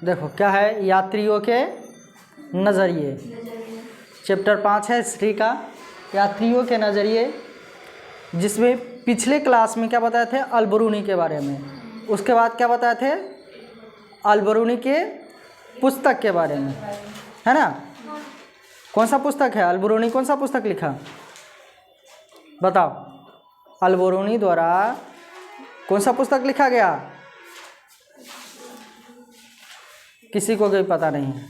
देखो क्या है, यात्रियों के नज़रिए। चैप्टर 5 है हिस्ट्री का, यात्रियों के नज़रिए, जिसमें पिछले क्लास में क्या बताए थे, अल-बरूनी के बारे में। उसके बाद क्या बताए थे, अल-बरूनी के पुस्तक के बारे में, है ना। कौन सा पुस्तक है अल-बरूनी, कौन सा पुस्तक लिखा बताओ। अल-बरूनी द्वारा कौन सा पुस्तक लिखा गया, किसी को कोई पता नहीं है।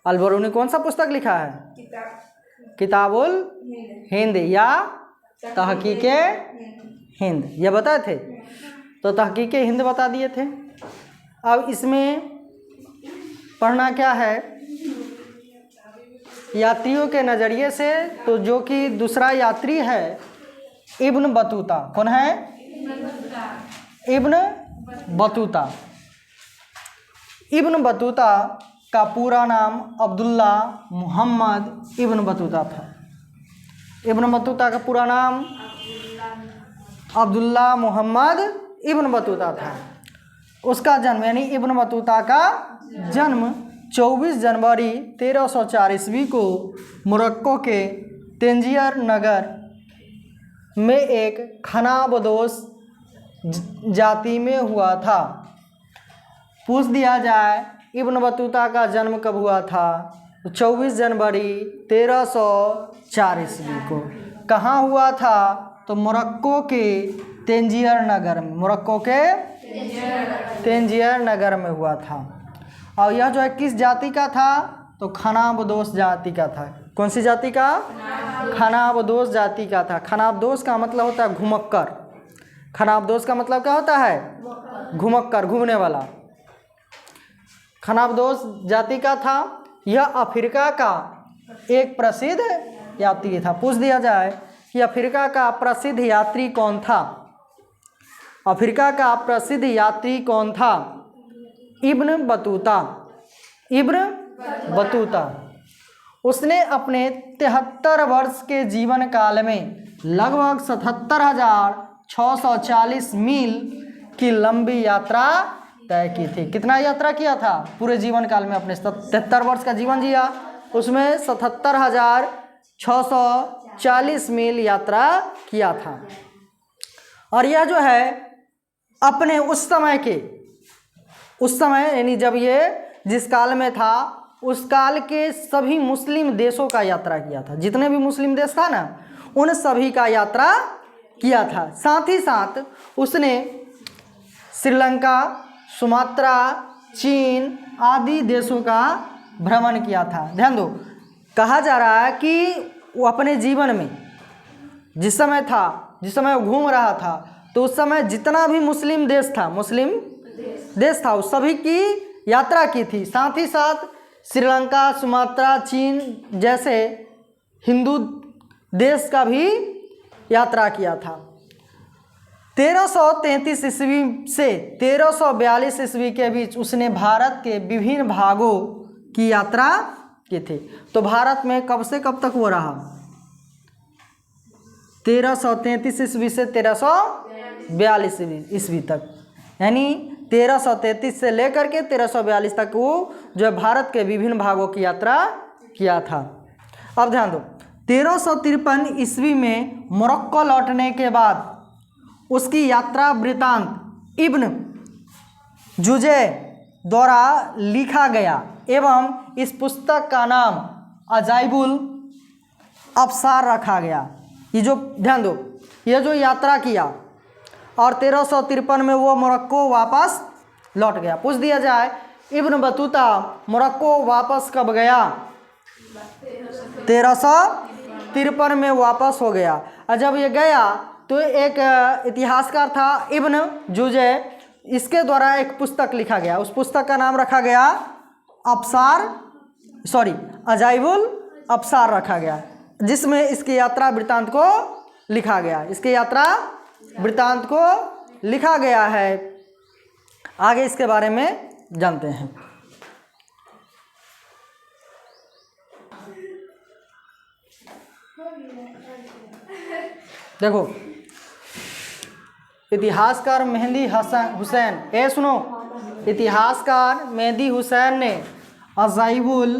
अल-बरूनी कौन सा पुस्तक लिखा है, किताबुल हिंद या तहकीके हिंद, ये बताए थे। तो तहकीके हिंद बता दिए थे। अब इसमें पढ़ना क्या है, यात्रियों के नज़रिए से। तो जो कि दूसरा यात्री है इब्न बतूता, कौन है, इब्न बतूता। इब्न बतूता का पूरा नाम अब्दुल्ला मोहम्मद इब्न बतूता था। इब्न बतूता का पूरा नाम अब्दुल्ला मोहम्मद इब्न बतूता था। उसका जन्म यानी इब्न बतूता का जन्म 24 जनवरी 1304 ईस्वी को मोरक्को के तेंजियर नगर में एक खनाबदोस जाति में हुआ था। पूछ दिया जाए इब्न बतूता का जन्म कब हुआ था, तो 24 जनवरी 1304 ईस्वी को। कहाँ हुआ था, तो मोरक्को के तेंजियर नगर में, मोरक्को के तेंजियर नगर में हुआ था। और यह जो है किस जाति का था, तो खनाबदोस जाति का था। कौन सी जाति का, खनाबदोस जाति का था। खनाबदोस का मतलब होता है घुमक्कर। खनाबदोस का मतलब क्या होता है, घुमक्कर, घूमने वाला। खनाबदोस जाति का था। यह अफ्रीका का एक प्रसिद्ध यात्री था। पूछ दिया जाए कि अफ्रीका का प्रसिद्ध यात्री कौन था, अफ्रीका का प्रसिद्ध यात्री कौन था, इब्न बतूता। इब्न बतूता उसने अपने 73 वर्ष के जीवन काल में लगभग 77,640 मील की लंबी यात्रा तय की थी। कितना यात्रा किया था पूरे जीवन काल में, अपने 73 वर्ष का जीवन जिया, उसमें 77,640 मील यात्रा किया था। और यह जो है अपने उस समय यानी जब ये जिस काल में था, उस काल के सभी मुस्लिम देशों का यात्रा किया था। जितने भी मुस्लिम देश था ना, उन सभी का यात्रा किया था। साथ ही साथ उसने श्रीलंका, सुमात्रा, चीन आदि देशों का भ्रमण किया था। ध्यान दो, कहा जा रहा है कि वो अपने जीवन में जिस समय वो घूम रहा था, तो उस समय जितना भी मुस्लिम देश था, उस सभी की यात्रा की थी। साथ ही साथ श्रीलंका, सुमात्रा, चीन जैसे हिंदू देश का भी यात्रा किया था। 1333 ईस्वी से 1342 ईस्वी के बीच उसने भारत के विभिन्न भागों की यात्रा की थी। तो भारत में कब से कब तक वो रहा, 1333 ईस्वी से 1342 ईस्वी तक, यानी 1333 से लेकर के 1342 तक वो जो भारत के विभिन्न भागों की यात्रा किया था। अब ध्यान दो, 1353 ईस्वी में मोरक्को लौटने के बाद उसकी यात्रा वृतांत इब्न जुजे द्वारा लिखा गया एवं इस पुस्तक का नाम अजाइबुल अब्सार रखा गया। ये जो ध्यान दो, ये जो यात्रा किया और 1353 में वो मोरक्को वापस लौट गया। पूछ दिया जाए इब्न बतूता मोरक्को वापस कब गया, 1353 में वापस हो गया। और जब ये गया तो एक इतिहासकार था इब्न जुजे, इसके द्वारा एक पुस्तक लिखा गया। उस पुस्तक का नाम रखा गया अजाइबुल अब्सार रखा गया, जिसमें इसकी यात्रा वृत्तांत को लिखा गया। इसकी यात्रा वृत्तांत को लिखा गया है। आगे इसके बारे में जानते हैं। देखो, इतिहासकार मेहंदी हुसैन, सुनो, इतिहासकार मेहदी हुसैन ने अजाइबुल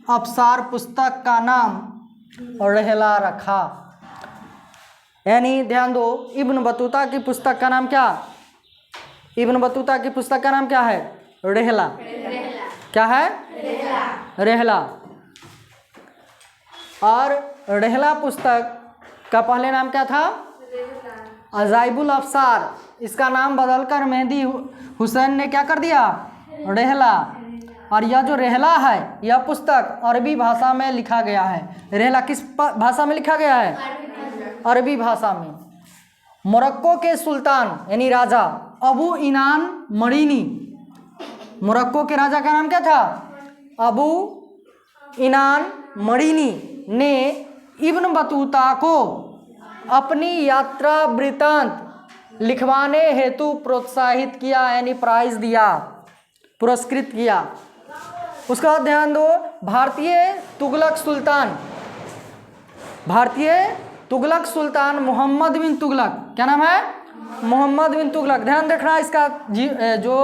अब्सार पुस्तक का नाम रहला रखा। यानी ध्यान दो, इब्न बतूता की पुस्तक का नाम क्या? इब्न बतूता की पुस्तक का नाम क्या है? रहला। क्या है? रहला। और रहला पुस्तक का पहले नाम क्या था? अजाइबुल अब्सार। इसका नाम बदलकर मेहदी हुसैन ने क्या कर दिया? रहला। और यह जो रहला है, यह पुस्तक अरबी भाषा में लिखा गया है। रहला किस भाषा में लिखा गया है? अरबी भाषा में। मोरक्को के सुल्तान यानी राजा अबू इनान मरीनी, मोरक्को के राजा का नाम क्या था? अबू इनान मरीनी ने इब्न बतूता को अपनी यात्रा वृत्तांत लिखवाने हेतु प्रोत्साहित किया, यानी प्राइज दिया, पुरस्कृत किया। उसका बाद ध्यान दो, भारतीय तुगलक सुल्तान मोहम्मद बिन तुगलक। क्या नाम है? मोहम्मद बिन तुगलक। ध्यान रखना, इसका जो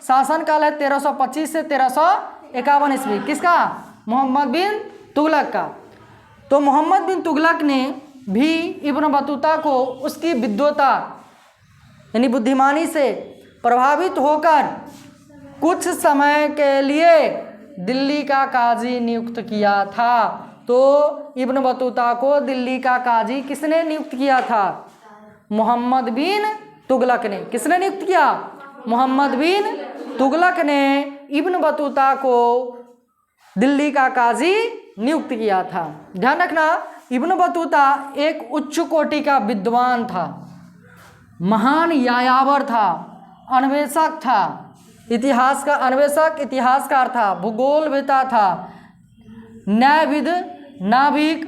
शासनकाल है 1325 से 1351 ईस्वी। किसका? मोहम्मद बिन तुगलक का। तो मोहम्मद बिन तुगलक ने भी इब्न बतूता को उसकी विद्वता यानी बुद्धिमानी से प्रभावित होकर कुछ समय के लिए दिल्ली का काजी नियुक्त किया था। तो इब्न बतूता को दिल्ली का काजी किसने नियुक्त किया था? मोहम्मद बिन तुगलक ने। किसने नियुक्त किया? मोहम्मद बिन तुगलक ने इब्न बतूता को दिल्ली का काजी नियुक्त किया था। ध्यान रखना, इब्न बतूता एक उच्च कोटि का विद्वान था, महान यायावर था, अन्वेषक था, इतिहास का अन्वेषक, इतिहासकार था, भूगोलवेता था, न्यायविद, नाविक,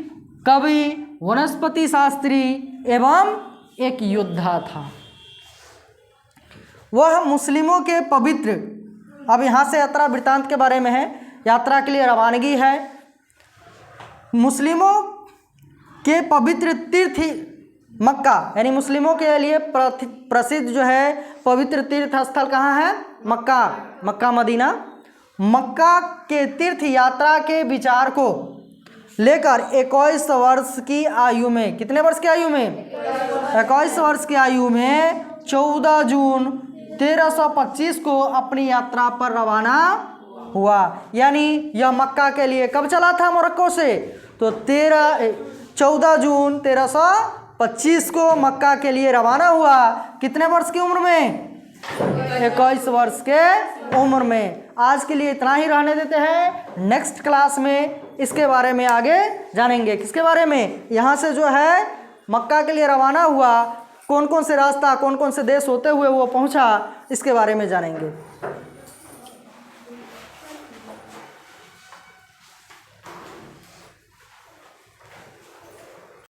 कवि, वनस्पति शास्त्री एवं एक योद्धा था। वह मुस्लिमों के पवित्र, अब यहाँ से यात्रा वृत्तांत के बारे में है, यात्रा के लिए रवानगी है। मुस्लिमों के पवित्र तीर्थ मक्का, यानी मुस्लिमों के लिए प्रसिद्ध जो है पवित्र तीर्थ स्थल कहाँ है? मक्का, मक्का मदीना। मक्का के तीर्थ यात्रा के विचार को लेकर 21 वर्ष की आयु में, कितने वर्ष की आयु में? 21 वर्ष की आयु में 14 जून 1325 को अपनी यात्रा पर रवाना हुआ। यानी यह मक्का के लिए कब चला था मोरक्को से? तो 14 जून 1325 को मक्का के लिए रवाना हुआ। कितने वर्ष की उम्र में? 21 वर्ष के उम्र में। आज के लिए इतना ही रहने देते हैं। नेक्स्ट क्लास में इसके बारे में आगे जानेंगे। किसके बारे में? यहाँ से जो है मक्का के लिए रवाना हुआ, कौन कौन से रास्ता, कौन कौन से देश होते हुए वो पहुँचा, इसके बारे में जानेंगे।